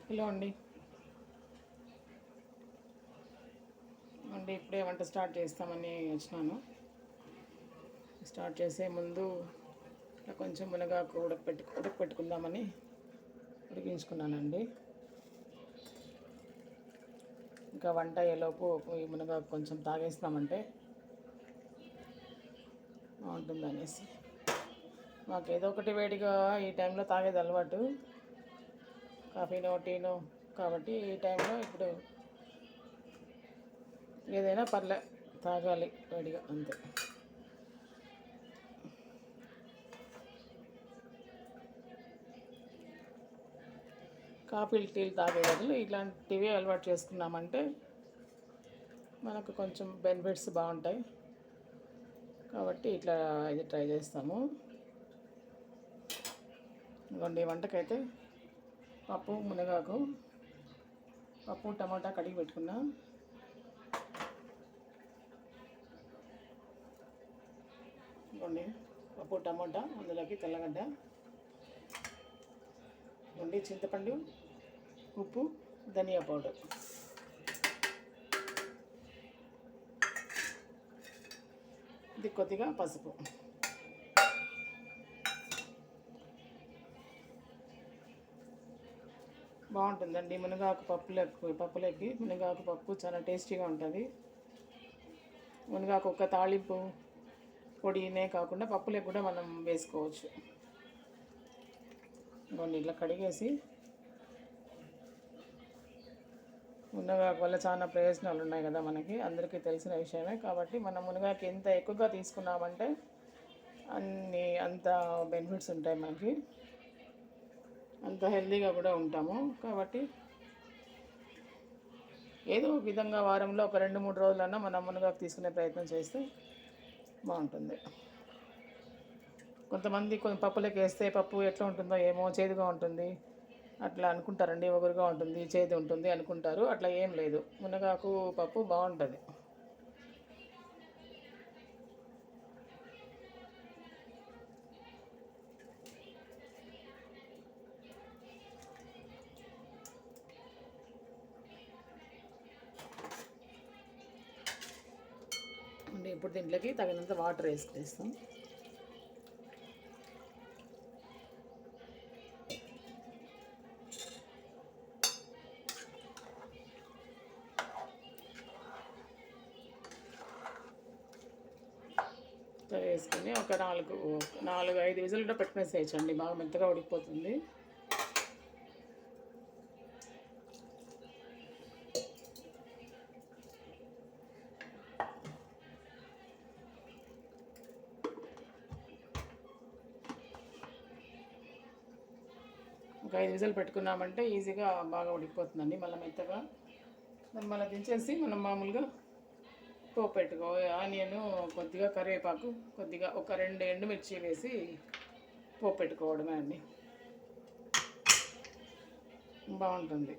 Hello అండి. ఇప్పుడే వంట స్టార్ట్ చేస్తామని వచ్చినాను. స్టార్ట్ చేసే ముందు కొంచెం మునగాకు ఉడకపెట్టుకుందామని ఉడికించుకున్నానండి. ఇంకా వంట అయ్యేలోపు ఈ మునగాకు కొంచెం తాగేస్తామంటే బాగుంటుంది అనేసి. మాకు ఏదో ఒకటి వేడిగా ఈ టైంలో తాగేది అలవాటు, కాఫీనో టీనో. కాబట్టి ఈ టైంలో ఇప్పుడు ఏదైనా పర్లే, తాగాలి వేడిగా అంతే. కాఫీలు టీలు తాగే బదులు ఇట్లాంటివి అలవాటు చేసుకున్నామంటే మనకు కొంచెం బెనిఫిట్స్ బాగుంటాయి. కాబట్టి ఇట్లా ఇది ట్రై చేస్తాము. ఇంకోండి, వంటకైతే పప్పు మునగాకు, పప్పు టమాటా కడిగి పెట్టుకున్నా. ఇంకోండి, పప్పు టమాటా, అందులోకి తెల్లగడ్డ, ఇంకోండి చింతపండు, ఉప్పు, ధనియా పౌడర్, ఇది కొద్దిగా పసుపు. బాగుంటుందండి మునగాకు పప్పులోకి మునగాకు పప్పు చాలా టేస్టీగా ఉంటుంది. మునగాకు ఒక తాళింపు పొడినే కాకుండా పప్పులోకి కూడా మనం వేసుకోవచ్చు. కొన్ని ఇట్లా కడిగేసి, మునగాకు వల్ల చాలా ప్రయోజనాలు ఉన్నాయి కదా మనకి, అందరికీ తెలిసిన విషయమే. కాబట్టి మనం మునగాకు ఎంత ఎక్కువగా తీసుకున్నామంటే అంత బెనిఫిట్స్ ఉంటాయి మనకి, అంత హెల్తీగా కూడా ఉంటాము. కాబట్టి ఏదో ఒక విధంగా వారంలో ఒక 2-3 రోజులన్నా మనం మునగాకు తీసుకునే ప్రయత్నం చేస్తే బాగుంటుంది. కొంతమంది పప్పులోకి వేస్తే పప్పు ఎట్లా ఉంటుందో ఏమో, చేదుగా ఉంటుంది అట్లా అనుకుంటారండి. ఒగరుగా ఉంటుంది, చేదు ఉంటుంది అనుకుంటారు. అట్లా ఏం లేదు, మునగాకు పప్పు బాగుంటుంది. ఇప్పుడు దీంట్లోకి తగినంత వాటర్ వేసుకొస్తాం. వేసుకొని ఒక 4-5 విజిల్ కూడా పెట్టుకునేసేయచ్చండి, బాగా మెత్తగా ఉడికిపోతుంది. ఒక 5 విజిల్ పెట్టుకున్నామంటే ఈజీగా బాగా ఉడికిపోతుందండి, మళ్ళీ మెత్తగా. దాన్ని మళ్ళీ దించేసి మనం మామూలుగా పోపు పెట్టుకో. ఆనియన్, కొద్దిగా కరివేపాకు, కొద్దిగా ఒక 2 ఎండుమిర్చి వేసి పోపు పెట్టుకోవడమే అండి, బాగుంటుంది.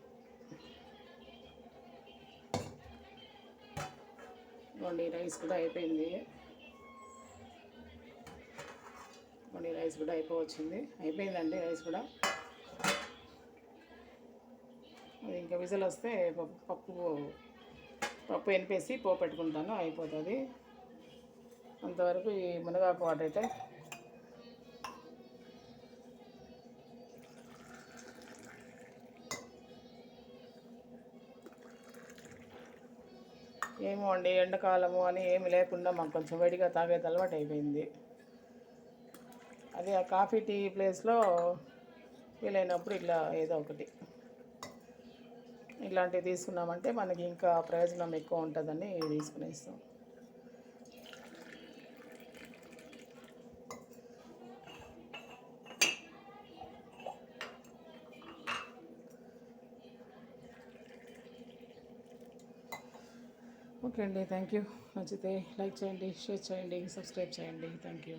రైస్ కూడా అయిపోయింది. రైస్ కూడా అయిపోయిందండి. రైస్ కూడా ఇంకా విజిల్ వస్తే పప్పు ఎనిపేసి పోపు పెట్టుకుంటాను, అయిపోతుంది. అంతవరకు ఈ మునగాకు వాటర్ అయితే ఏమో అండి, ఎండాకాలము అని ఏమి లేకుండా మాకు కొంచెం వేడిగా తాగేది అలవాటు అయిపోయింది. అది ఆ కాఫీ టీ ప్లేస్లో వీలైనప్పుడు ఇట్లా ఏదో ఒకటి ఇలాంటివి తీసుకున్నామంటే మనకి ఇంకా ప్రయోజనం ఎక్కువ ఉంటుందని తీసుకునేస్తాం. ఓకే అండి, థ్యాంక్ యూ. నచ్చితే లైక్ చేయండి, షేర్ చేయండి, సబ్స్క్రైబ్ చేయండి. Thank you.